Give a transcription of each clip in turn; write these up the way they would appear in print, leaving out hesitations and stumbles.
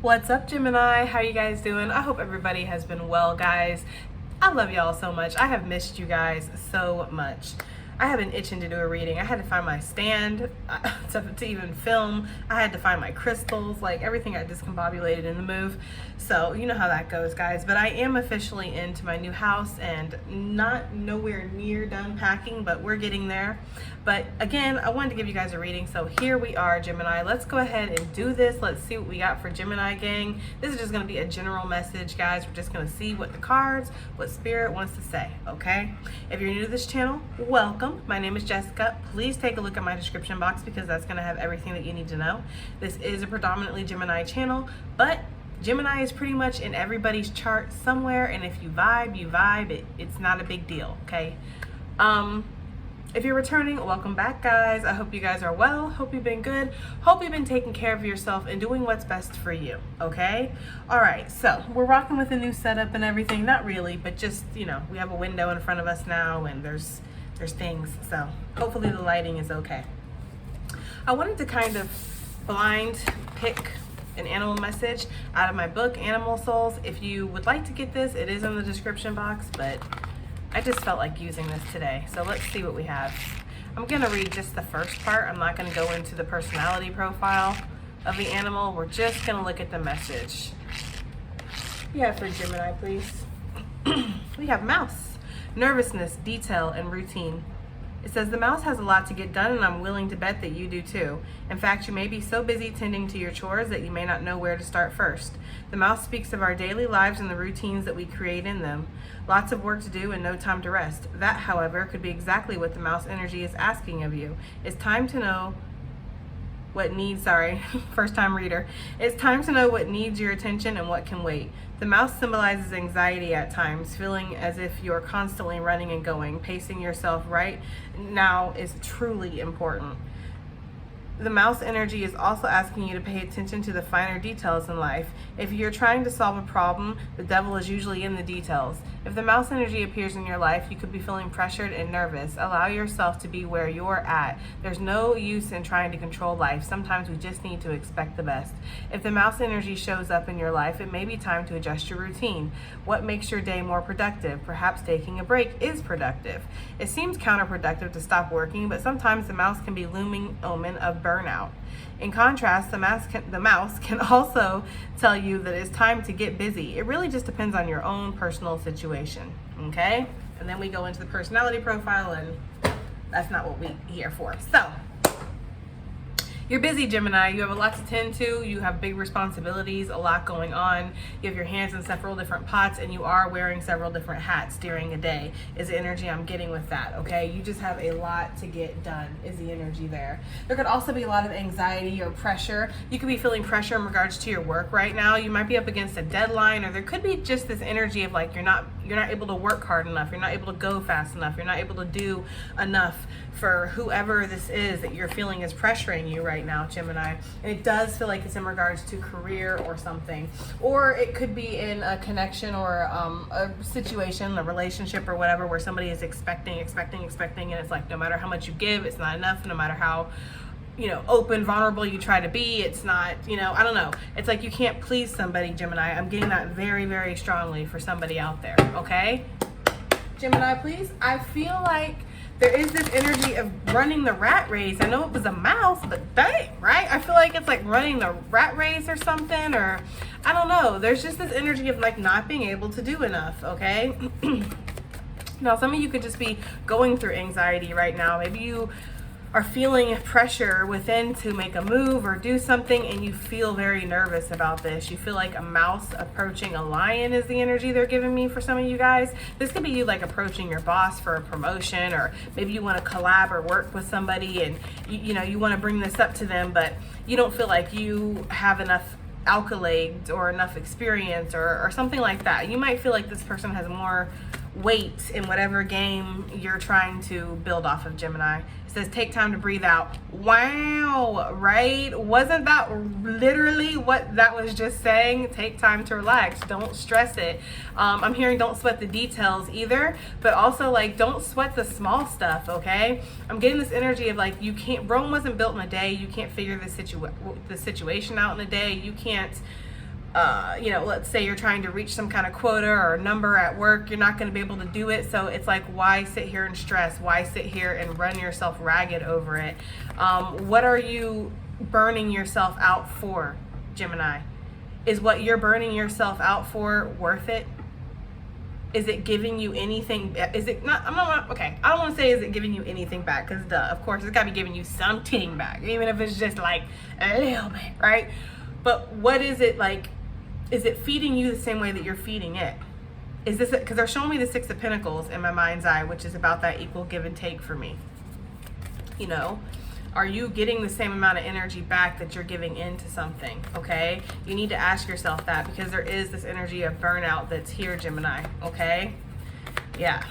What's up, Gemini? How you guys doing? I hope everybody has been well, guys. I love y'all so much. I have missed you guys so much. I have been itching to do a reading. I had to find my stand to even film. I had to find my crystals. Like, everything got discombobulated in the move. So you know how that goes, guys. But I am officially into my new house and nowhere near done packing, but we're getting there. But again, I wanted to give you guys a reading. So here we are, Gemini. Let's go ahead and do this. Let's see what we got for Gemini gang. This is just going to be a general message, guys. We're just going to see what the cards, what spirit wants to say, okay? If you're new to this channel, welcome. My name is Jessica. Please take a look at my description box because that's going to have everything that you need to know. This is a predominantly Gemini channel, but Gemini is pretty much in everybody's chart somewhere, and if you vibe, you vibe. It's not a big deal, okay? If you're returning, welcome back, guys. I hope you guys are well. Hope you've been good. Hope you've been taking care of yourself and doing what's best for you, okay? All right, so we're rocking with a new setup and everything. Not really, but just, you know, we have a window in front of us now, and there's things, so hopefully the lighting is okay. I wanted to kind of blind pick an animal message out of my book, Animal Souls. If you would like to get this, it is in the description box, but I just felt like using this today. So let's see what we have. I'm gonna read just the first part. I'm not gonna go into the personality profile of the animal. We're just gonna look at the message. Yeah, for Gemini, please. We have mouse, nervousness, detail, and routine. It says the mouse has a lot to get done, and I'm willing to bet that you do too. In fact, you may be so busy tending to your chores that you may not know where to start first. The mouse speaks of our daily lives and the routines that we create in them. Lots of work to do and no time to rest. That, however, could be exactly what the mouse energy is asking of you. It's time to know what needs, first time reader. It's time to know what needs your attention and what can wait. The mouse symbolizes anxiety at times, feeling as if you're constantly running and going. Pacing yourself right now is truly important. The mouse energy is also asking you to pay attention to the finer details in life. If you're trying to solve a problem, the devil is usually in the details. If the mouse energy appears in your life, you could be feeling pressured and nervous. Allow yourself to be where you're at. There's no use in trying to control life. Sometimes we just need to expect the best. If the mouse energy shows up in your life, it may be time to adjust your routine. What makes your day more productive? Perhaps taking a break is productive. It seems counterproductive to stop working, but sometimes the mouse can be looming omen of burnout. In contrast, the mouse can also tell you that it's time to get busy. It really just depends on your own personal situation, okay? And then we go into the personality profile, and that's not what we're here for. So, you're busy, Gemini. You have a lot to tend to. You have big responsibilities, a lot going on. You have your hands in several different pots, and you are wearing several different hats during a day, is the energy I'm getting with that, okay? You just have a lot to get done, is the energy there. There could also be a lot of anxiety or pressure. You could be feeling pressure in regards to your work right now. You might be up against a deadline, or there could be just this energy of like you're not able to work hard enough. You're not able to go fast enough. You're not able to do enough for whoever this is that you're feeling is pressuring you right now, Gemini. And it does feel like it's in regards to career or something, or it could be in a connection or a situation, a relationship or whatever, where somebody is expecting, and it's like no matter how much you give, it's not enough. No matter how, you know, open, vulnerable you try to be, it's not, you know, I don't know. It's like you can't please somebody, Gemini. I'm getting that very, very strongly for somebody out there, okay? Gemini, please. I feel like there is this energy of running the rat race. I know it was a mouse, but dang, right? I feel like it's like running the rat race or something, or I don't know. There's just this energy of like not being able to do enough, okay? Now, some of you could just be going through anxiety right now. Maybe you are feeling pressure within to make a move or do something, and you feel very nervous about this. You feel like a mouse approaching a lion is the energy they're giving me for some of you guys. This could be you like approaching your boss for a promotion, or maybe you want to collab or work with somebody, and you know, you want to bring this up to them, but you don't feel like you have enough accolades or enough experience or something like that. You might feel like this person has more weight in whatever game you're trying to build off of, Gemini. It says take time to breathe out. Wow, right? Wasn't that literally what that was just saying? Take time to relax. Don't stress it. I'm hearing don't sweat the details either, but also like don't sweat the small stuff, okay? I'm getting this energy of like you can't, Rome wasn't built in a day. You can't figure the situation out in a day. You can't you know, let's say you're trying to reach some kind of quota or number at work, you're not going to be able to do it. So it's like, why sit here and stress? Why sit here and run yourself ragged over it? What are you burning yourself out for, Gemini? Is what you're burning yourself out for worth it? Is it giving you anything? Is it not? Okay, I don't want to say is it giving you anything back, because duh, of course it's got to be giving you something back, even if it's just like a little bit, right? But what is it like? Is it feeding you the same way that you're feeding it? Is this, because they're showing me the Six of Pentacles in my mind's eye, which is about that equal give and take for me. You know, are you getting the same amount of energy back that you're giving into something? Okay, you need to ask yourself that, because there is this energy of burnout that's here, Gemini. Okay, yeah.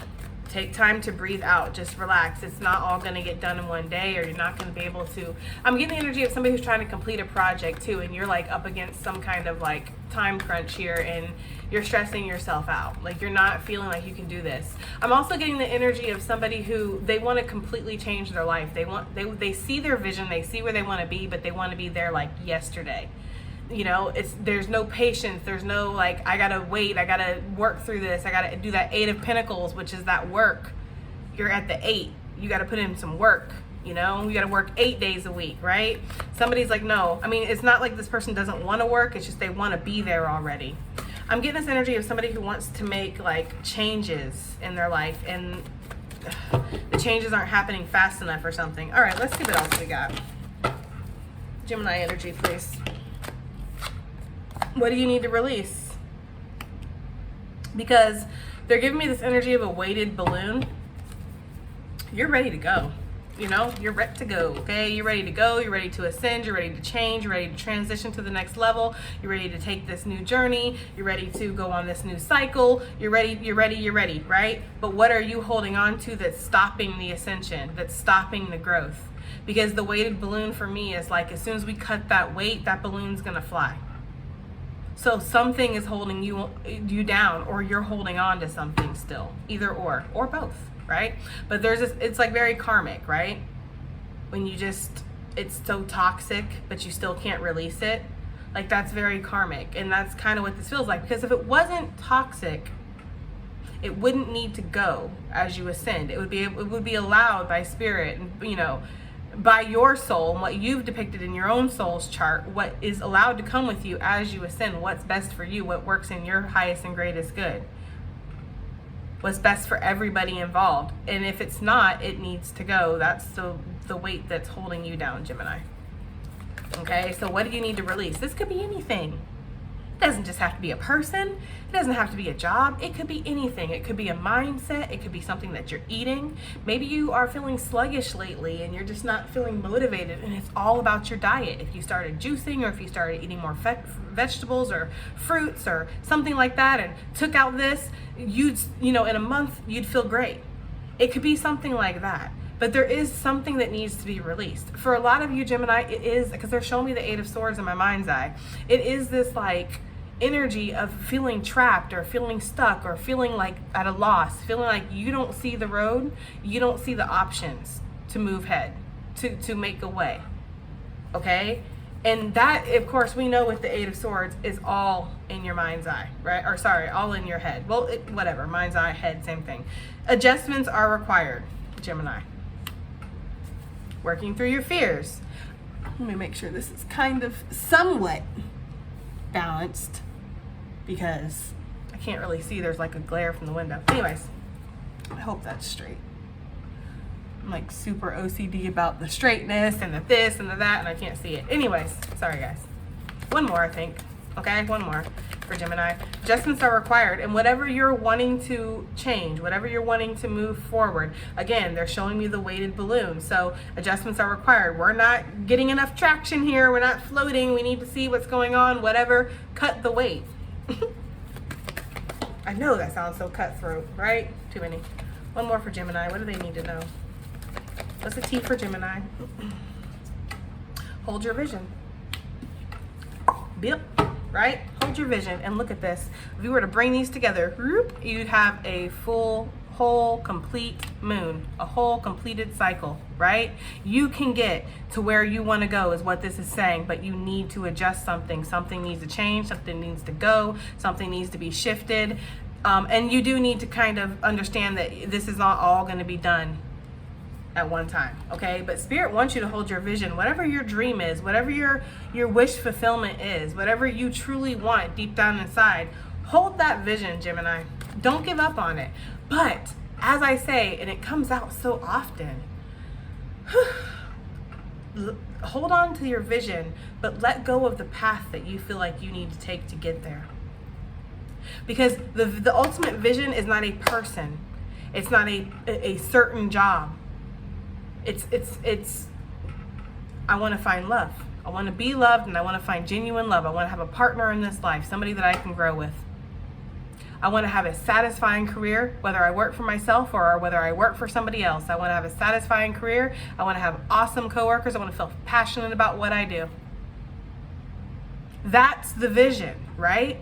Take time to breathe out. Just relax. It's not all going to get done in one day, or you're not going to be able to. I'm getting the energy of somebody who's trying to complete a project too, and you're like up against some kind of like time crunch here, and you're stressing yourself out. Like you're not feeling like you can do this. I'm also getting the energy of somebody who they want to completely change their life. They see their vision, they see where they want to be, but they want to be there like yesterday. You know, there's no patience, there's no like, I gotta wait, I gotta work through this, I gotta do that Eight of Pentacles, which is that work. You're at the 8, you gotta put in some work, you know, you gotta work 8 days a week, right? Somebody's like, no, I mean, it's not like this person doesn't want to work, it's just they want to be there already. I'm getting this energy of somebody who wants to make like changes in their life, and the changes aren't happening fast enough or something. All right, let's see what else we got. Gemini energy, please. What do you need to release? Because they're giving me this energy of a weighted balloon. You're ready to go. You know, you're ready to go, okay? You're ready to go. You're ready to ascend. You're ready to change. You're ready to transition to the next level. You're ready to take this new journey. You're ready to go on this new cycle. You're ready, right? But what are you holding on to that's stopping the ascension, that's stopping the growth? Because the weighted balloon for me is like, as soon as we cut that weight, that balloon's gonna fly. So something is holding you down, or you're holding on to something still, either or both, right? But there's this, it's like very karmic, right? When you just, it's so toxic, but you still can't release it. Like that's very karmic, and that's kind of what this feels like. Because if it wasn't toxic, it wouldn't need to go as you ascend. It would be allowed by spirit, and you know, by your soul and what you've depicted in your own soul's chart, what is allowed to come with you as you ascend, what's best for you, what works in your highest and greatest good, what's best for everybody involved. And if it's not, it needs to go. That's the weight that's holding you down, Gemini. Okay, so what do you need to release? This could be anything. It doesn't just have to be a person. It doesn't have to be a job. It could be anything. It could be a mindset. It could be something that you're eating. Maybe you are feeling sluggish lately and you're just not feeling motivated, and it's all about your diet. If you started juicing, or if you started eating more vegetables or fruits or something like that, and took out this, you know, in a month, you'd feel great. It could be something like that. But there is something that needs to be released. For a lot of you, Gemini, it is, because they're showing me the Eight of Swords in my mind's eye. It is this like energy of feeling trapped, or feeling stuck, or feeling like at a loss, feeling like you don't see the road, you don't see the options to move ahead, to make a way. Okay? And that, of course, we know with the Eight of Swords is all in your mind's eye, right? Or sorry, all in your head. Well, whatever, mind's eye, head, same thing. Adjustments are required, Gemini. Working through your fears. Let me make sure this is kind of somewhat balanced, because I can't really see. There's like a glare from the window. Anyways, I hope that's straight. I'm like super OCD about the straightness and the this and the that, and I can't see it. Anyways, sorry guys. One more, I think. Okay, one more for Gemini. Adjustments are required, and whatever you're wanting to change, whatever you're wanting to move forward, again, they're showing me the weighted balloon. So adjustments are required. We're not getting enough traction here. We're not floating. We need to see what's going on. Whatever, cut the weight. I know that sounds so cutthroat, right? Too many. One more for Gemini. What do they need to know? What's the T for Gemini? Hold your vision. Yep. Right? Hold your vision and look at this. If you were to bring these together, you'd have a full whole complete moon, a whole completed cycle, right? You can get to where you want to go is what this is saying, but you need to adjust something. Something needs to change, something needs to go, something needs to be shifted. And you do need to kind of understand that this is not all going to be done at one time, okay? But Spirit wants you to hold your vision, whatever your dream is, whatever your wish fulfillment is, whatever you truly want deep down inside, hold that vision, Gemini. Don't give up on it. But as I say, and it comes out so often, hold on to your vision, but let go of the path that you feel like you need to take to get there. Because the ultimate vision is not a person. It's not a certain job. It's I want to find love. I want to be loved, and I want to find genuine love. I want to have a partner in this life, somebody that I can grow with. I want to have a satisfying career, whether I work for myself or whether I work for somebody else. I want to have a satisfying career. I want to have awesome coworkers. I want to feel passionate about what I do. That's the vision, right?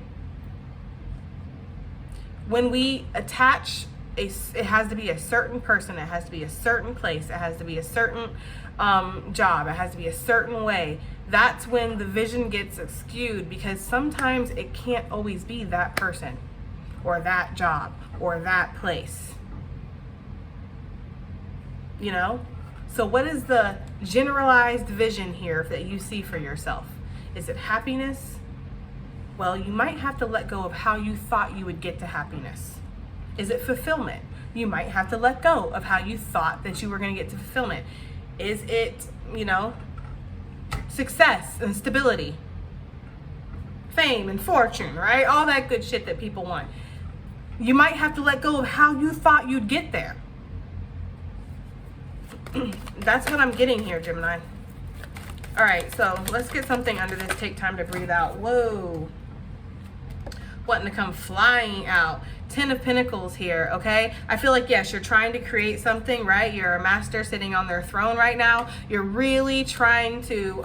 When we attach it has to be a certain person, it has to be a certain place, it has to be a certain job, it has to be a certain way. That's when the vision gets skewed, because sometimes it can't always be that person or that job or that place, you know? So what is the generalized vision here that you see for yourself? Is it happiness? Well, you might have to let go of how you thought you would get to happiness. Is it fulfillment? You might have to let go of how you thought that you were going to get to fulfillment. Is it, you know, success and stability, fame and fortune, right? All that good shit that people want. You might have to let go of how you thought you'd get there. That's what I'm getting here, Gemini. All right, so let's get something under this. Take time to breathe out. Whoa. Wanting to come flying out. 10 of Pentacles here, okay? I feel like, yes, you're trying to create something, right? You're a master sitting on their throne right now. You're really trying to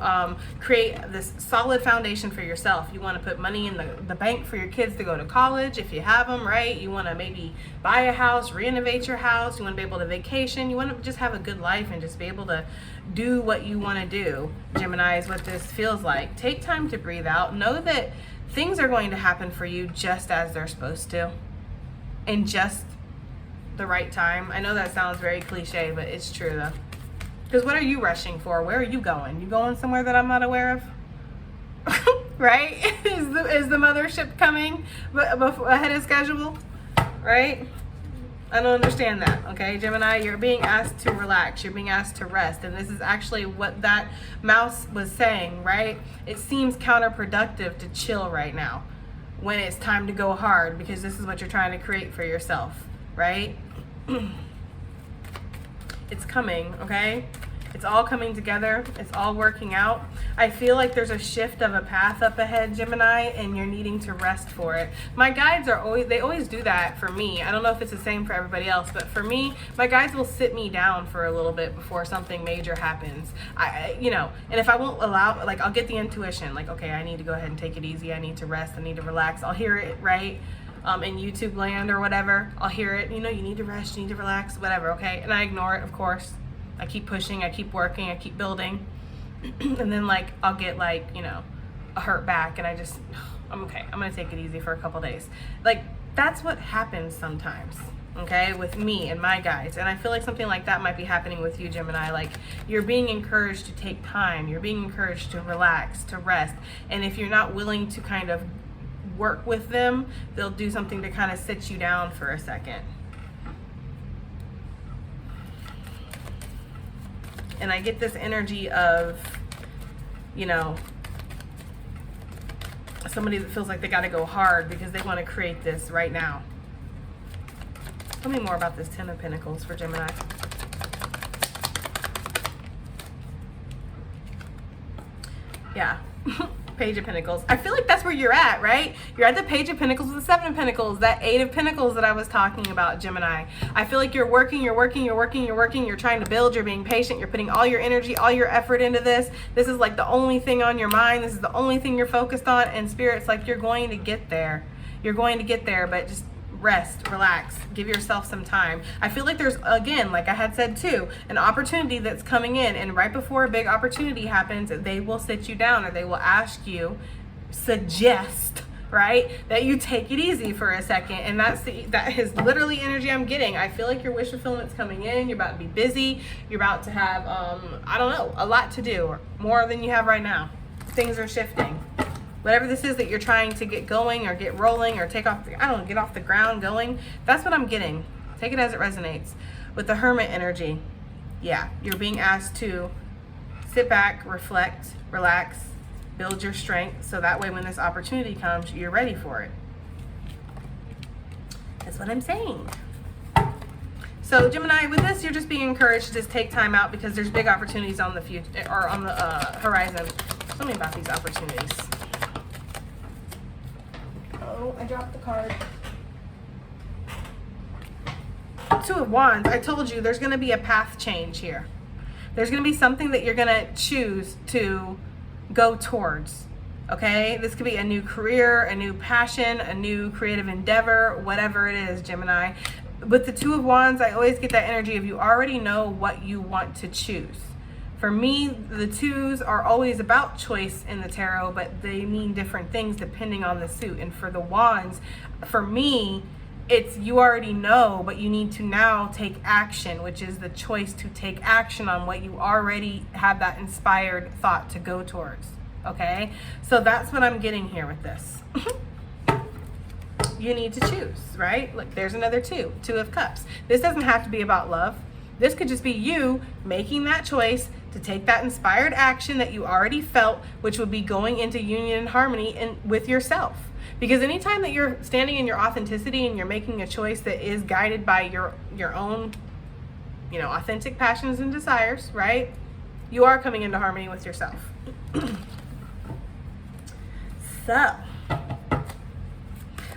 create this solid foundation for yourself. You want to put money in the bank for your kids to go to college, if you have them, right? You want to maybe buy a house, renovate your house. You want to be able to vacation. You want to just have a good life and just be able to do what you want to do. Gemini is what this feels like. Take time to breathe out. Know that things are going to happen for you just as they're supposed to, in just the right time. I know that sounds very cliche, but it's true though. Because what are you rushing for? Where are you going? You going somewhere that I'm not aware of? Right? Is the mothership coming ahead of schedule? Right? I don't understand that, okay? Gemini, you're being asked to relax. You're being asked to rest. And this is actually what that mouse was saying, right? It seems counterproductive to chill right now when it's time to go hard, because this is what you're trying to create for yourself, right? It's coming, okay? It's all coming together. It's all working out. I feel like there's a shift of a path up ahead, Gemini, and you're needing to rest for it. My guides they always do that for me. I don't know if it's the same for everybody else, but for me, my guides will sit me down for a little bit before something major happens. You know, and if I won't allow, like, I'll get the intuition, like, okay, I need to go ahead and take it easy. I need to rest. I need to relax. I'll hear it, right? In YouTube land or whatever, I'll hear it, you know, you need to rest, you need to relax, whatever, okay? And I ignore it, of course. I keep pushing, I keep working, I keep building. And then, like, I'll get, like, you know, a hurt back, and I'm okay. I'm going to take it easy for a couple days. Like, that's what happens sometimes, okay, with me and my guides. And I feel like something like that might be happening with you, Gemini. Like, you're being encouraged to take time. You're being encouraged to relax, to rest. And if you're not willing to kind of work with them, they'll do something to kind of sit you down for a second. And I get this energy of, you know, somebody that feels like they got to go hard because they want to create this right now. Tell me more about this 10 of Pentacles for Gemini. Yeah. Page of Pentacles. I feel like that's where you're at, right? You're at the Page of Pentacles with the 7 of Pentacles, that 8 of Pentacles that I was talking about, Gemini. I feel like you're working, you're trying to build, you're being patient, you're putting all your energy, all your effort into this. This is like the only thing on your mind. This is the only thing you're focused on, and Spirit's like, you're going to get there. You're going to get there, but just rest, relax, give yourself some time. I feel like there's, again, like I had said too, an opportunity that's coming in, and right before a big opportunity happens, they will sit you down or they will ask you, suggest, right, that you take it easy for a second. And that is literally energy I'm getting. I feel like your wish fulfillment's coming in. You're about to be busy. You're about to have, I don't know, a lot to do, or more than you have right now. Things are shifting. Whatever this is that you're trying to get going or get rolling or get off the ground going, that's what I'm getting. Take it as it resonates. With the Hermit energy, yeah, you're being asked to sit back, reflect, relax, build your strength, so that way when this opportunity comes, you're ready for it. That's what I'm saying. So Gemini, with this, you're just being encouraged to just take time out because there's big opportunities on the future or on the horizon. Tell me about these opportunities. Oh, I dropped the card. Two of Wands. I told you there's going to be a path change here. There's going to be something that you're going to choose to go towards. Okay? This could be a new career, a new passion, a new creative endeavor, whatever it is, Gemini. With the Two of Wands, I always get that energy of you already know what you want to choose. For me, the twos are always about choice in the tarot, but they mean different things depending on the suit. And for the Wands, for me, it's you already know, but you need to now take action, which is the choice to take action on what you already have that inspired thought to go towards. Okay? So that's what I'm getting here with this. You need to choose, right? Look, there's another two of Cups. This doesn't have to be about love. This could just be you making that choice to take that inspired action that you already felt, which would be going into union and harmony with yourself. Because anytime that you're standing in your authenticity and you're making a choice that is guided by your own, authentic passions and desires, right? You are coming into harmony with yourself. So,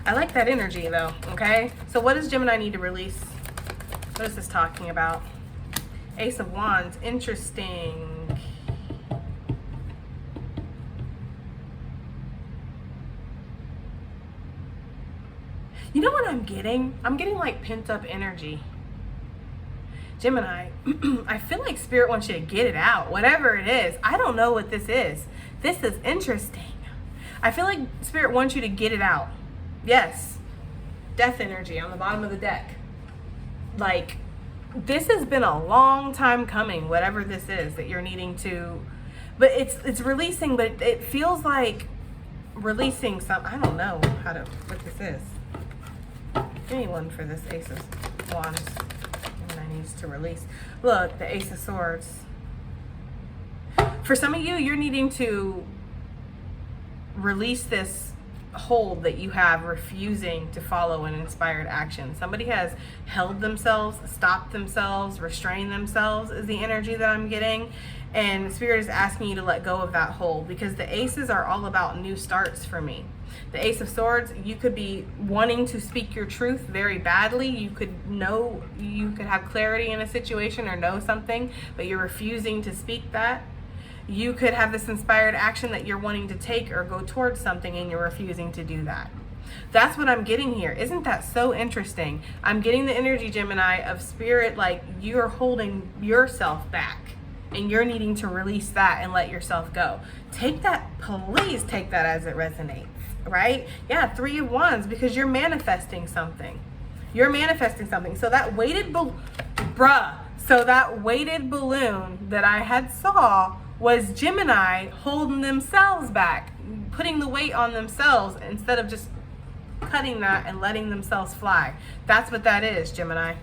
I like that energy though, okay? So what does Gemini need to release? What is this talking about? Ace of Wands, interesting. You know what I'm getting? I'm getting like pent up energy. Gemini, I feel like Spirit wants you to get it out, whatever it is. I don't know what this is. This is interesting. I feel like Spirit wants you to get it out. Yes. Death energy on the bottom of the deck. Like, this has been a long time coming, whatever this is that you're needing to, but it's releasing, but it feels like releasing some, I don't know what this is. Give me one for this Ace of Wands. Gemini needs to release. Look, the Ace of Swords. For some of you, you're needing to release this hold that you have refusing to follow an inspired action. Somebody has held themselves, stopped themselves, restrained themselves is the energy that I'm getting. And Spirit is asking you to let go of that hold, because the aces are all about new starts for me. The Ace of Swords, you could be wanting to speak your truth very badly. You could have clarity in a situation or know something, but you're refusing to speak that. You could have this inspired action that you're wanting to take or go towards something and you're refusing to do that. That's what I'm getting here. Isn't that so interesting? I'm getting the energy, Gemini, of Spirit, like you're holding yourself back and you're needing to release that and let yourself go. Take that, please take that as it resonates, right? Yeah, Three of Wands, because you're manifesting something. You're manifesting something. So that weighted balloon that I had saw was Gemini holding themselves back, putting the weight on themselves instead of just cutting that and letting themselves fly. That's what that is, Gemini.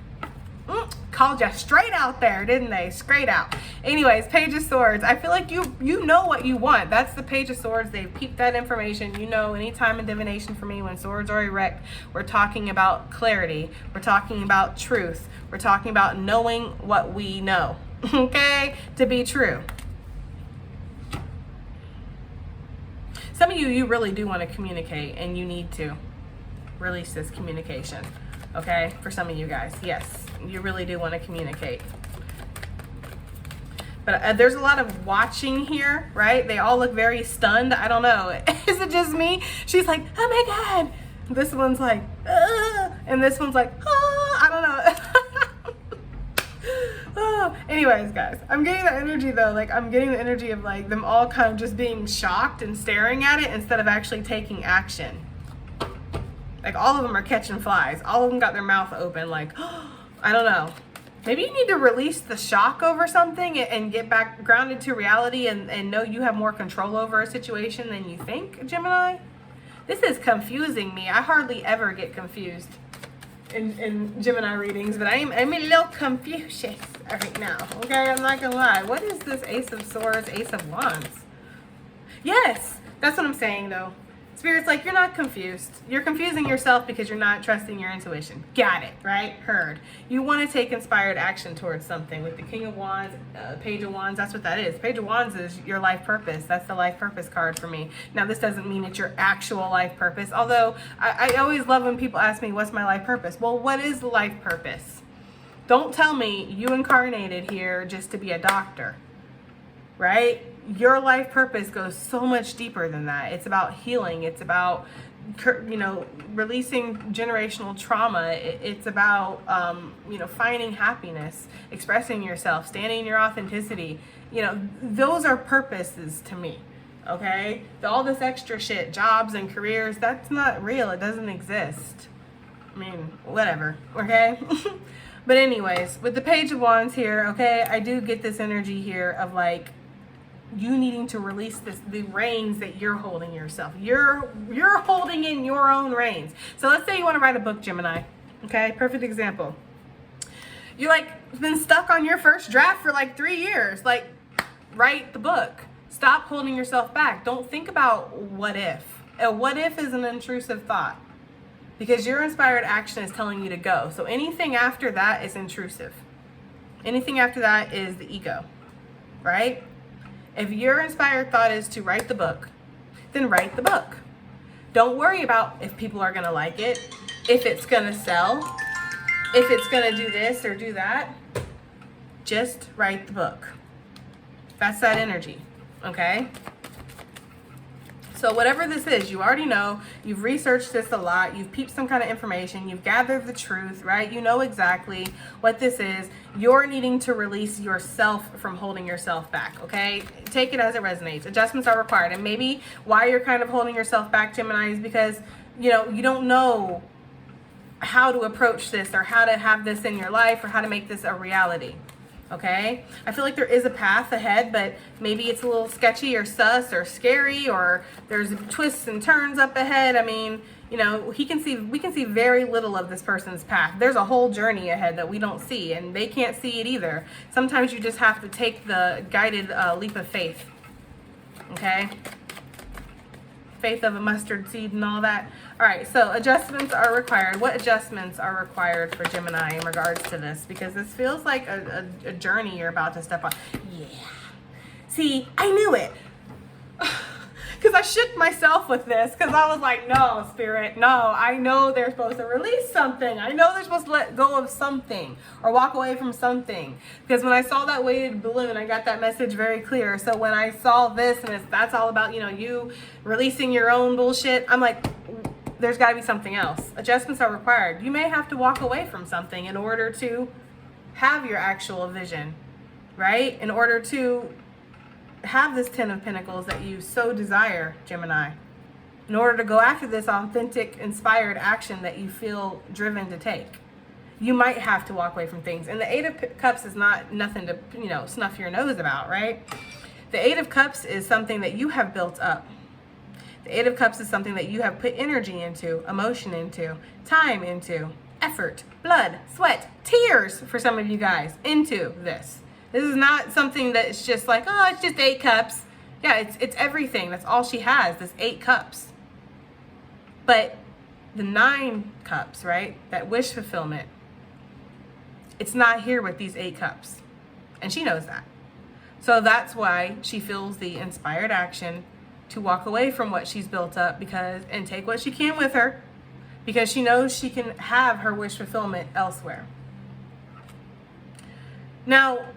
Called you straight out there, didn't they? Straight out. Anyways, Page of Swords. I feel like you know what you want. That's the Page of Swords. They've peeped that information. You know, anytime in divination for me, when swords are erect, we're talking about clarity. We're talking about truth. We're talking about knowing what we know, okay, to be true. Some of you really do want to communicate, and you need to release this communication, okay? For some of you guys, yes, you really do want to communicate. But there's a lot of watching here, right? They all look very stunned. I don't know. Is it just me? She's like, oh my God. This one's like, ugh. And this one's like, I don't know. Oh, anyways, guys, I'm getting the energy though. Like, I'm getting the energy of like them all kind of just being shocked and staring at it instead of actually taking action. Like, all of them are catching flies. All of them got their mouth open. Like, I don't know. Maybe you need to release the shock over something and get back grounded to reality and know you have more control over a situation than you think, Gemini. This is confusing me. I hardly ever get confused in Gemini readings, but I'm a little confused right now. Okay, I'm not gonna lie. What is this Ace of Swords, Ace of Wands? Yes, that's what I'm saying though. Spirit's like, you're not confused. You're confusing yourself because you're not trusting your intuition. Got it, right? Heard. You want to take inspired action towards something. With the King of Wands, Page of Wands, that's what that is. Page of Wands is your life purpose. That's the life purpose card for me. Now, this doesn't mean it's your actual life purpose, although I always love when people ask me, what's my life purpose? Well, what is life purpose? Don't tell me you incarnated here just to be a doctor, right? Your life purpose goes so much deeper than that. It's about healing. It's about, you know, releasing generational trauma. It's about, you know, finding happiness, expressing yourself, standing in your authenticity. You know, those are purposes to me. Okay? All this extra shit, jobs and careers, that's not real. It doesn't exist. I mean, whatever. Okay? But anyways, with the Page of Wands here, okay, I do get this energy here of like, you needing to release the reins that you're holding yourself. You're holding in your own reins. So let's say you want to write a book, Gemini. Okay, perfect example. You like been stuck on your first draft for like 3 years. Like, write the book. Stop holding yourself back. Don't think about what if. A what if is an intrusive thought because your inspired action is telling you to go. So anything after that is intrusive. Anything after that is the ego, right? If your inspired thought is to write the book, then write the book. Don't worry about if people are going to like it, if it's going to sell, if it's going to do this or do that. Just write the book. That's that energy, okay? So whatever this is, you already know, you've researched this a lot, you've peeped some kind of information, you've gathered the truth, right? You know exactly what this is. You're needing to release yourself from holding yourself back, okay? Take it as it resonates. Adjustments are required. And maybe why you're kind of holding yourself back, Gemini, is because, you know, you don't know how to approach this or how to have this in your life or how to make this a reality. Okay, I feel like there is a path ahead, but maybe it's a little sketchy or sus or scary, or there's twists and turns up ahead. I mean, you know, we can see very little of this person's path. There's a whole journey ahead that we don't see, and they can't see it either. Sometimes you just have to take the guided leap of faith. Okay, faith of a mustard seed and all that. All right, so adjustments are required. What adjustments are required for Gemini in regards to this? Because this feels like a journey you're about to step on. Yeah. See, I knew it. Because I shook myself with this because I was like, no, Spirit, no. I know they're supposed to release something. I know they're supposed to let go of something or walk away from something. Because when I saw that weighted balloon, I got that message very clear. So when I saw this and that's all about, you know, you releasing your own bullshit, I'm like, there's got to be something else. Adjustments are required. You may have to walk away from something in order to have your actual vision, right? In order to have this 10 of Pentacles that you so desire, Gemini. In order to go after this authentic, inspired action that you feel driven to take. You might have to walk away from things. And the 8 of Cups is not nothing to, you know, snuff your nose about, right? The 8 of Cups is something that you have built up. The 8 of Cups is something that you have put energy into, emotion into, time into, effort, blood, sweat, tears for some of you guys into this. This is not something that's just like, oh, it's just 8 cups. Yeah, it's everything. That's all she has, this 8 cups. But the 9 cups, right? That wish fulfillment, it's not here with these 8 cups. And she knows that. So that's why she feels the inspired action to walk away from what she's built up and take what she can with her, because she knows she can have her wish fulfillment elsewhere. Now,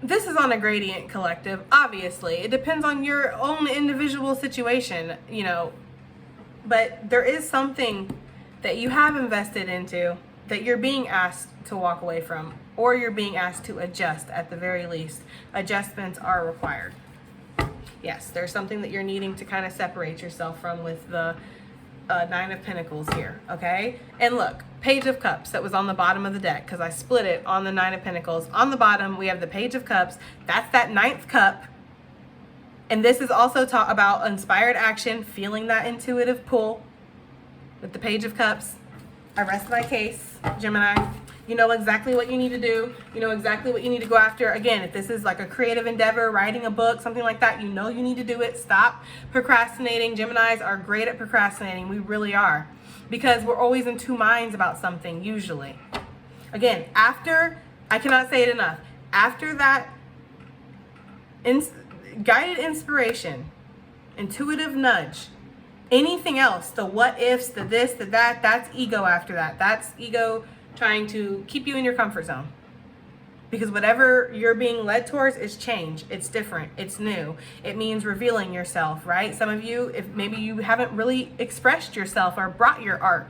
this is on a gradient collective, obviously. It depends on your own individual situation, you know, but there is something that you have invested into that you're being asked to walk away from, or you're being asked to adjust at the very least. Adjustments are required. Yes, there's something that you're needing to kind of separate yourself from with the Nine of Pentacles here, okay? And look, Page of Cups that was on the bottom of the deck, because I split it on the Nine of Pentacles. On the bottom, we have the Page of Cups. That's that 9th cup. And this is also about inspired action, feeling that intuitive pull with the Page of Cups. I rest my case, Gemini. You know exactly what you need to do. You know exactly what you need to go after. Again, if this is like a creative endeavor, writing a book, something like that, you know you need to do it. Stop procrastinating. Geminis are great at procrastinating. We really are. Because we're always in two minds about something, usually. Again, after, I cannot say it enough, after that guided inspiration, intuitive nudge, anything else, the what ifs, the this, the that, that's ego after that. That's ego trying to keep you in your comfort zone. Because whatever you're being led towards is change. It's different. It's new. It means revealing yourself, right? Some of you, if maybe you haven't really expressed yourself or brought your art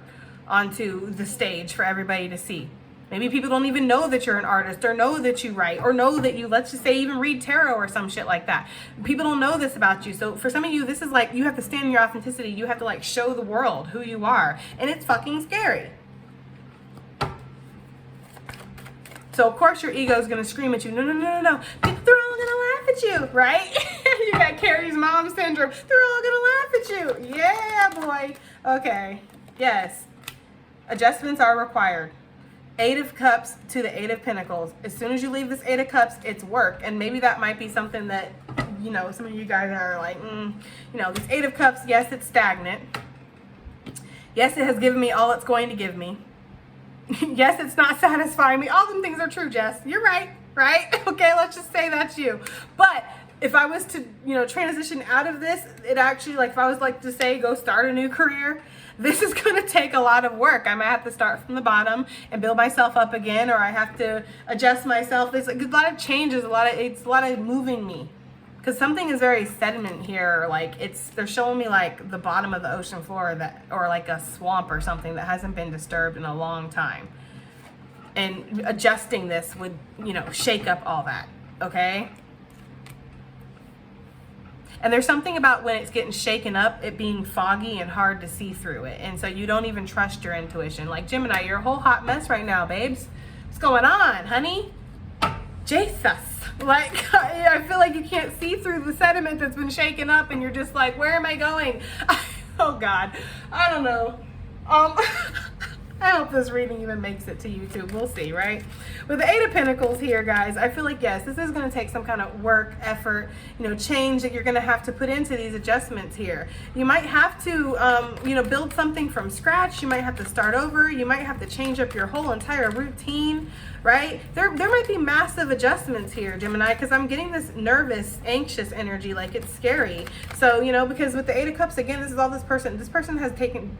onto the stage for everybody to see. Maybe people don't even know that you're an artist, or know that you write, or know that you, let's just say, even read tarot or some shit like that. People don't know this about you. So for some of you, this is like, you have to stand in your authenticity. You have to like show the world who you are. And it's fucking scary. So of course your ego is going to scream at you, no, no, no, no, no. They're all going to laugh at you, right? You got Carrie's mom syndrome. They're all going to laugh at you. Yeah, boy. Okay. Yes. Adjustments are required. 8 of Cups to the 8 of Pentacles. As soon as you leave this 8 of Cups, it's work. And maybe that might be something that, you know, some of you guys are like, you know, this 8 of Cups, yes, it's stagnant. Yes, it has given me all it's going to give me. Yes, it's not satisfying me. All them things are true, Jess. You're right, right? Okay, let's just say that's you. But if I was to, you know, transition out of this, it actually, like, if I was like to say, go start a new career, this is going to take a lot of work. I might have to start from the bottom and build myself up again, or I have to adjust myself. There's like a lot of changes, it's a lot of moving me. Because something is very sediment here, like they're showing me like the bottom of the ocean floor, that, or like a swamp or something that hasn't been disturbed in a long time. And adjusting this would, you know, shake up all that, okay? And there's something about when it's getting shaken up, it being foggy and hard to see through it. And so you don't even trust your intuition. Like, Gemini, you're a whole hot mess right now, babes. What's going on, honey? Jesus. Like, I feel like you can't see through the sediment that's been shaken up, and you're just like, where am I going? Oh, God. I don't know. I hope this reading even makes it to YouTube. We'll see, right? With the 8 of Pentacles here, guys, I feel like, yes, this is going to take some kind of work, effort, you know, change that you're going to have to put into these adjustments here. You might have to, you know, build something from scratch. You might have to start over. You might have to change up your whole entire routine, right? There might be massive adjustments here, Gemini, because I'm getting this nervous, anxious energy, like it's scary. So, you know, because with the 8 of Cups, again, this is all this person has taken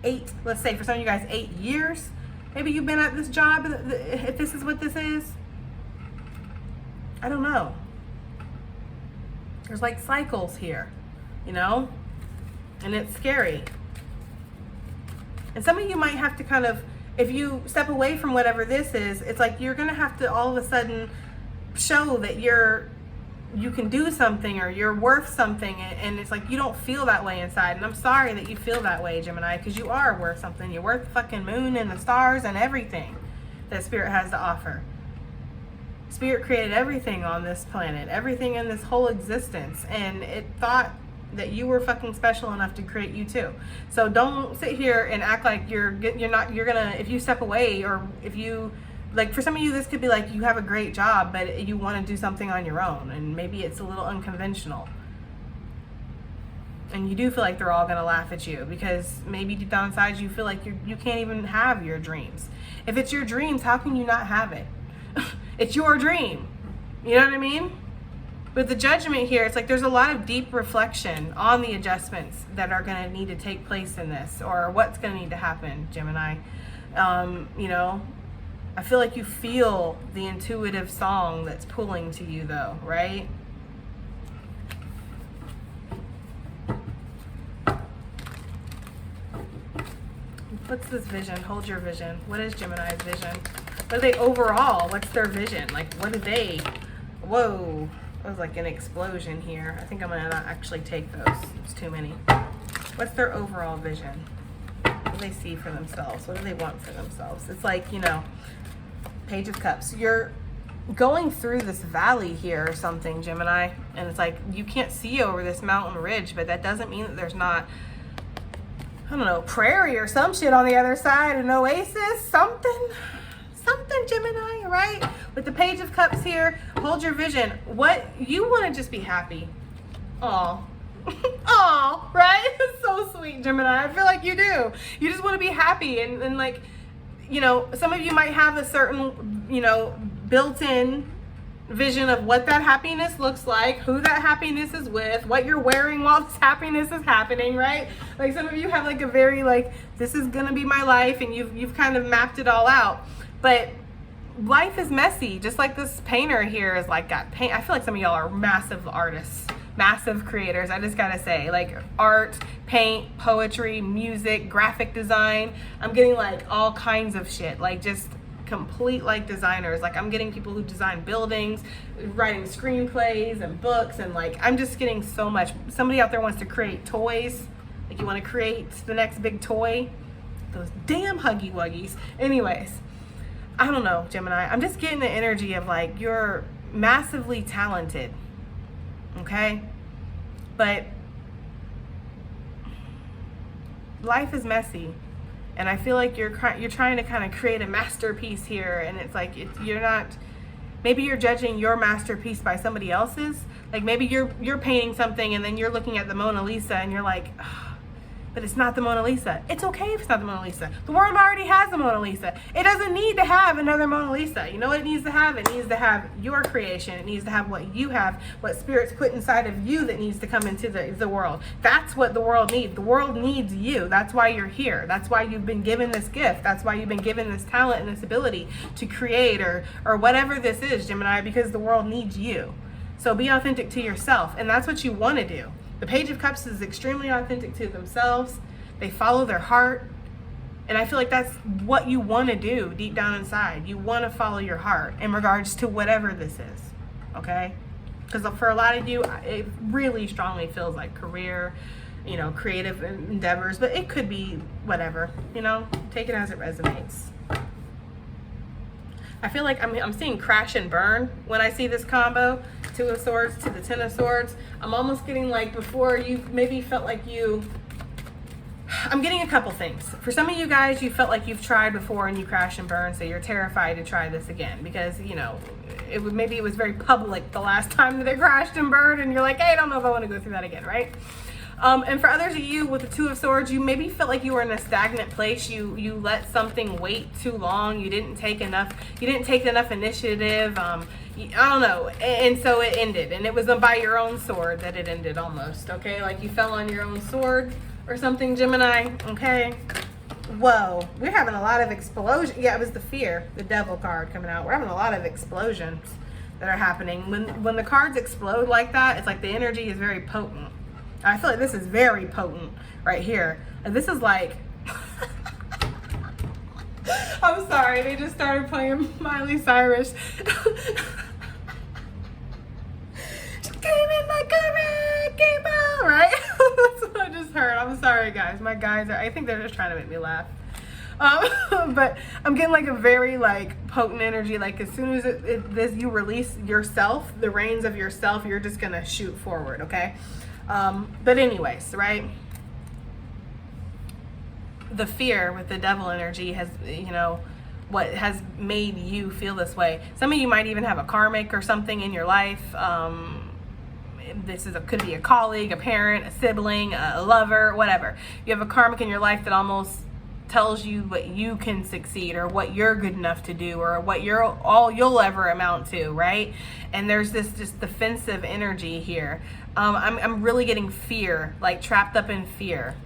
8, let's say for some of you guys, 8 years. Maybe you've been at this job, if this is what this is. I don't know. There's like cycles here, you know, and it's scary. And some of you might have to kind of, if you step away from whatever this is, it's like you're gonna have to all of a sudden show that you can do something, or you're worth something, and it's like you don't feel that way inside. And I'm sorry that you feel that way, Gemini, because you are worth something. You're worth the fucking moon and the stars and everything that Spirit has to offer. Spirit created everything on this planet, everything in this whole existence, and it thought that you were fucking special enough to create you too. So don't sit here and act like you're gonna, if you step away, or if you, like, for some of you, this could be like you have a great job, but you want to do something on your own, and maybe it's a little unconventional. And you do feel like they're all going to laugh at you, because maybe deep down inside you feel like you can't even have your dreams. If it's your dreams, how can you not have it? It's your dream. You know what I mean? With the Judgment here, it's like there's a lot of deep reflection on the adjustments that are going to need to take place in this, or what's going to need to happen, Gemini. You know, I feel like you feel the intuitive song that's pulling to you, though, right? What's this vision? Hold your vision. What is Gemini's vision? What are they overall? What's their vision? Like, what do they... Whoa. That was like an explosion here. I think I'm going to not actually take those. It's too many. What's their overall vision? What do they see for themselves? What do they want for themselves? It's like, you know, Page of Cups. You're going through this valley here or something, Gemini. And it's like, you can't see over this mountain ridge, but that doesn't mean that there's not... I don't know, prairie or some shit on the other side, an oasis, something, Gemini, right? With the Page of Cups here, hold your vision. What, you want to just be happy. Aw. Aw, right? It's so sweet, Gemini. I feel like you do. You just want to be happy and like, you know, some of you might have a certain, you know, built-in vision of what that happiness looks like, who that happiness is with, what you're wearing while this happiness is happening, right? Like some of you have like a very like, this is gonna be my life, and you've kind of mapped it all out. But life is messy, just like this painter here is like got paint. I feel like some of y'all are massive artists, massive creators. I just gotta say, like art, paint, poetry, music, graphic design. I'm getting like all kinds of shit, like just complete like designers. Like I'm getting people who design buildings, writing screenplays and books, and like I'm just getting so much. Somebody out there wants to create toys, like you want to create the next big toy, those damn Huggy Wuggies. Anyways, I don't know, Gemini, I'm just getting the energy of like you're massively talented, okay, but life is messy. And I feel like you're trying to kind of create a masterpiece here, and it's like you're not. Maybe you're judging your masterpiece by somebody else's. Like maybe you're painting something, and then you're looking at the Mona Lisa, and you're like, "Ugh, but it's not the Mona Lisa." It's okay if it's not the Mona Lisa. The world already has the Mona Lisa. It doesn't need to have another Mona Lisa. You know what it needs to have? It needs to have your creation. It needs to have what you have, what Spirit's put inside of you that needs to come into the world. That's what the world needs. The world needs you. That's why you're here. That's why you've been given this gift. That's why you've been given this talent and this ability to create or whatever this is, Gemini, because the world needs you. So be authentic to yourself. And that's what you want to do. The Page of Cups is extremely authentic to themselves. They follow their heart. And I feel like that's what you want to do deep down inside. You want to follow your heart in regards to whatever this is. Okay? Because for a lot of you, it really strongly feels like career, you know, creative endeavors. But it could be whatever. You know, take it as it resonates. I feel like I'm seeing crash and burn when I see this combo. Two of Swords to the Ten of Swords. I'm almost getting like before you maybe felt like I'm getting a couple things. For some of you guys, you felt like you've tried before and you crash and burn, so you're terrified to try this again because, you know, maybe it was very public the last time that it crashed and burned, and you're like, hey, I don't know if I want to go through that again, right? And for others of you with the Two of Swords, you maybe felt like you were in a stagnant place. You let something wait too long. You didn't take enough initiative. I don't know. And so it ended. And it was by your own sword that it ended almost. Okay. Like you fell on your own sword or something, Gemini. Okay. Whoa. We're having a lot of explosion. Yeah, it was the Fear, the Devil card coming out. We're having a lot of explosions that are happening. When the cards explode like that, it's like the energy is very potent. I feel like this is very potent right here. And this is like, I'm sorry, they just started playing Miley Cyrus. She came in like a wrecking ball, right? That's what I just heard. I'm sorry, guys. My guys I think they're just trying to make me laugh. But I'm getting like a very like potent energy. Like as soon as you release yourself, the reins of yourself, you're just gonna shoot forward, okay? But anyways, right? The Fear with the Devil energy has, you know, what has made you feel this way. Some of you might even have a karmic or something in your life. Could be a colleague, a parent, a sibling, a lover, whatever. You have a karmic in your life that almost tells you what you can succeed or what you're good enough to do or what all you'll ever amount to, right? And there's this just defensive energy here. I'm really getting fear, like trapped up in fear.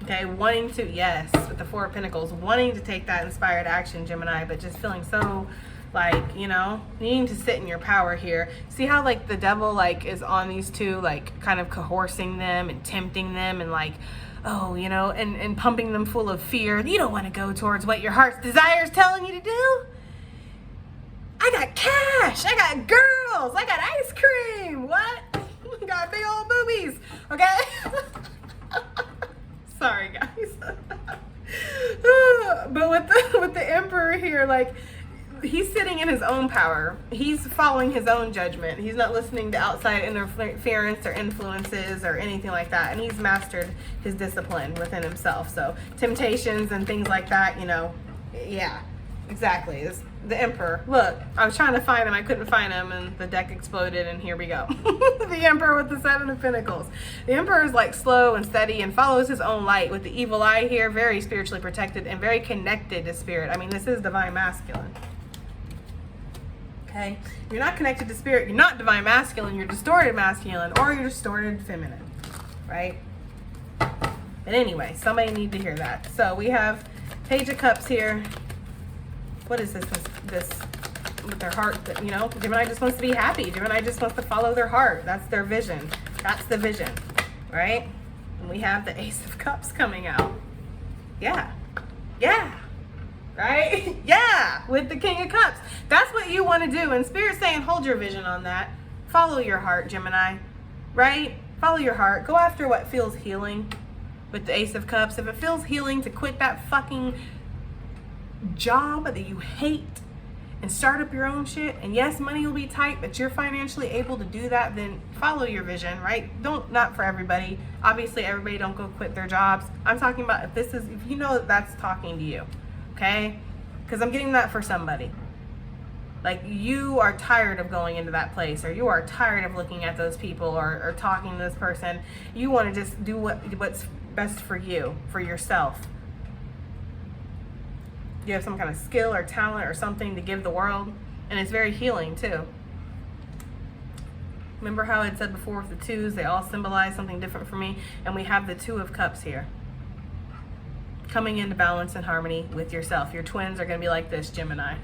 Okay, wanting to, yes, with the Four of Pentacles, wanting to take that inspired action, Gemini, but just feeling so Like, you know, needing to sit in your power here. See how like the devil like is on these two, like kind of coercing them and tempting them and like, oh, you know, and pumping them full of fear. You don't want to go towards what your heart's desire is telling you to do. I got cash, I got girls, I got ice cream. What? I got big old boobies. Okay. Sorry guys. But with the emperor here, like, he's sitting in his own power. He's following his own judgment. He's not listening to outside interference or influences or anything like that. And he's mastered his discipline within himself. So temptations and things like that, you know, yeah, exactly. It's the emperor. Look, I was trying to find him. I couldn't find him and the deck exploded and here we go. The emperor with the 7 of Pentacles. The emperor is like slow and steady and follows his own light with the evil eye here. Very spiritually protected and very connected to spirit. I mean, this is divine masculine. Okay, if you're not connected to spirit, you're not divine masculine, you're distorted masculine or you're distorted feminine, right? But anyway, somebody need to hear that. So we have Page of Cups here. What is this with their heart? That, you know, Gemini just wants to be happy. Gemini just wants to follow their heart. That's their vision. That's the vision, right? And we have the Ace of Cups coming out. Yeah, right? Yeah, with the King of Cups. That's what you want to do. And Spirit's saying, hold your vision on that. Follow your heart, Gemini, right? Follow your heart. Go after what feels healing with the Ace of Cups. If it feels healing to quit that fucking job that you hate and start up your own shit, and yes, money will be tight, but you're financially able to do that, then follow your vision, right? Not for everybody. Obviously, everybody don't go quit their jobs. I'm talking about if you know that's talking to you. Okay, because I'm getting that for somebody. Like, you are tired of going into that place, or you are tired of looking at those people or talking to this person. You want to just do what's best for you, for yourself. You have some kind of skill or talent or something to give the world, and it's very healing too. Remember how I said before with the twos, they all symbolize something different for me, and we have the Two of Cups here. Coming into balance and harmony with yourself. Your twins are going to be like this, Gemini.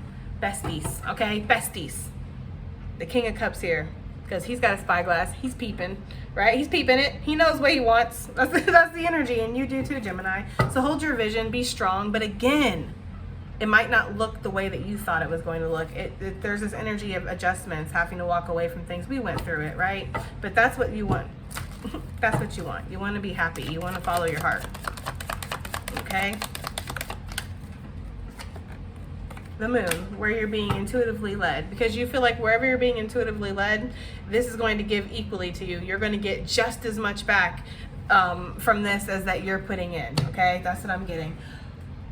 Besties, okay? Besties. The King of Cups here, because he's got a spyglass. He's peeping, right? He's peeping it. He knows what he wants. That's the energy, and you do too, Gemini. So hold your vision, be strong, but again, it might not look the way that you thought it was going to look. There's this energy of adjustments, having to walk away from things. We went through it, right? But that's what you want. That's what you want. You want to be happy. You want to follow your heart. Okay, the Moon, where you're being intuitively led, because you feel like wherever you're being intuitively led, this is going to give equally to you. You're going to get just as much back from this as that you're putting in. Okay, that's what I'm getting.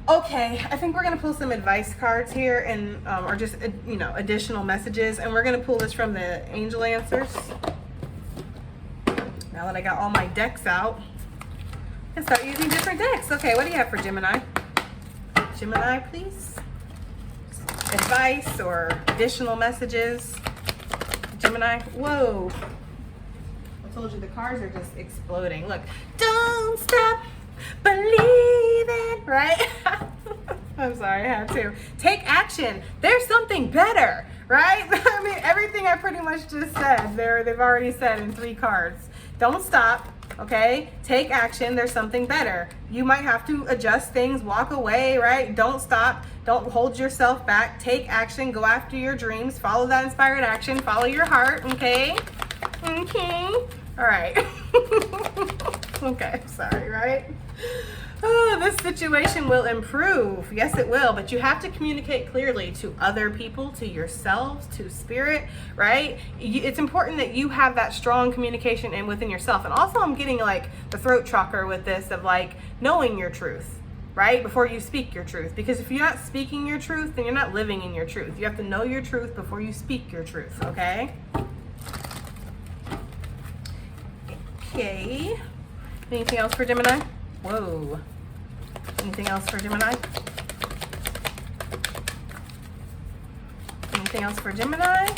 Okay, I think we're going to pull some advice cards here, and or just additional messages, and we're going to pull this from the Angel Answers. Now that I got all my decks out, and start using different decks. Okay, what do you have for Gemini? Gemini, please. Advice or additional messages. Gemini. Whoa. I told you the cards are just exploding. Look. Don't stop believing. Right? I'm sorry, I had to. Take action. There's something better. Right? I mean, everything I pretty much just said, they've already said in 3 cards. Don't stop. Okay, take action. There's something better. You might have to adjust things, walk away, right? Don't stop. Don't hold yourself back. Take action. Go after your dreams. Follow that inspired action. Follow your heart. Okay. All right. Okay, sorry, right? Oh, this situation will improve. Yes, it will, but you have to communicate clearly to other people, to yourselves, to spirit, right? It's important that you have that strong communication and within yourself. And also I'm getting like the throat chakra with this of like knowing your truth, right? Before you speak your truth. Because if you're not speaking your truth, then you're not living in your truth. You have to know your truth before you speak your truth, okay? Okay. Anything else for Gemini? Whoa. Anything else for Gemini? Anything else for Gemini?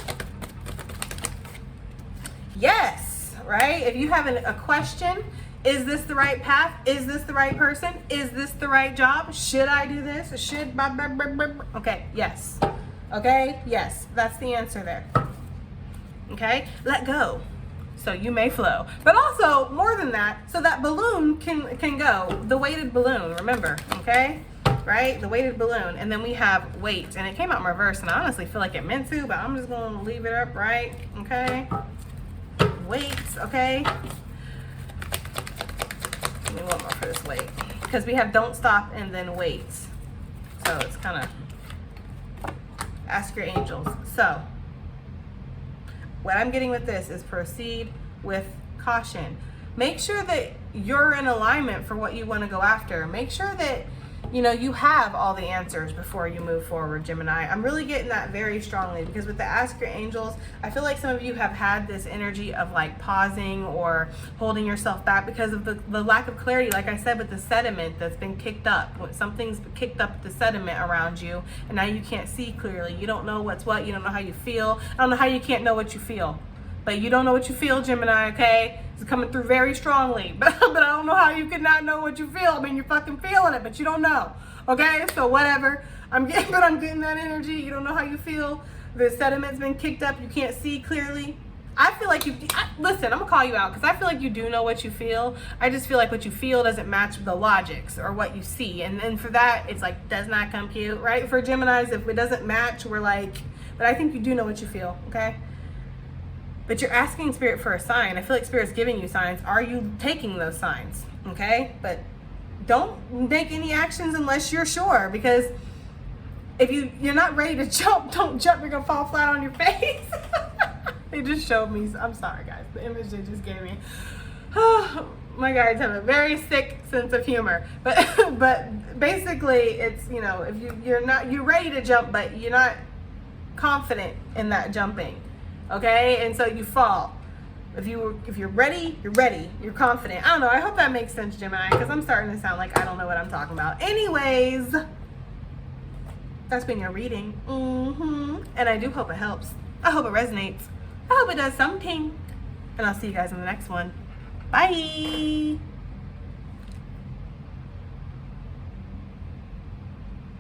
Yes, right? If you have a question, is this the right path? Is this the right person? Is this the right job? Should I do this? Okay, yes. Okay, yes, that's the answer there. Okay, let go so you may flow. But also, more than that, so that balloon can go, the weighted balloon, remember, okay? Right, the weighted balloon. And then we have weight, and it came out in reverse, and I honestly feel like it meant to, but I'm just going to leave it up, right? Okay, weights, okay? Give me one more for this weight, because we have don't stop and then weights. So it's kind of ask your angels. So what I'm getting with this is proceed with caution. Make sure that you're in alignment for what you want to go after. Make sure that you have all the answers before you move forward, Gemini. I'm really getting that very strongly, because with the ask your angels, I feel like some of you have had this energy of like pausing or holding yourself back because of the lack of clarity, like I said, with the sediment that's been kicked up. When something's kicked up the sediment around you, and now you can't see clearly. You don't know what's what. You don't know how you feel. I don't know how you can't know what you feel. But you don't know what you feel, Gemini, okay? It's coming through very strongly. But I don't know how you could not know what you feel. I mean, you're fucking feeling it, but you don't know. Okay? So whatever. I'm getting that energy. You don't know how you feel. The sediment's been kicked up. You can't see clearly. I feel like listen, I'm going to call you out, because I feel like you do know what you feel. I just feel like what you feel doesn't match the logics or what you see. And then for that, it's like, does not compute, right? For Geminis, if it doesn't match, we're like, but I think you do know what you feel, okay? But you're asking Spirit for a sign. I feel like Spirit's giving you signs. Are you taking those signs? Okay? But don't make any actions unless you're sure, because if you're not ready to jump, don't jump. You're going to fall flat on your face. They just showed me. I'm sorry, guys. The image they just gave me. Oh, my guys have a very sick sense of humor. But basically, it's, if you're ready to jump, but you're not confident in that jumping. Okay, and so you fall. If you're ready, you're ready. You're confident. I don't know. I hope that makes sense, Gemini, because I'm starting to sound like I don't know what I'm talking about. Anyways, that's been your reading. And I do hope it helps. I hope it resonates. I hope it does something. And I'll see you guys in the next one. Bye.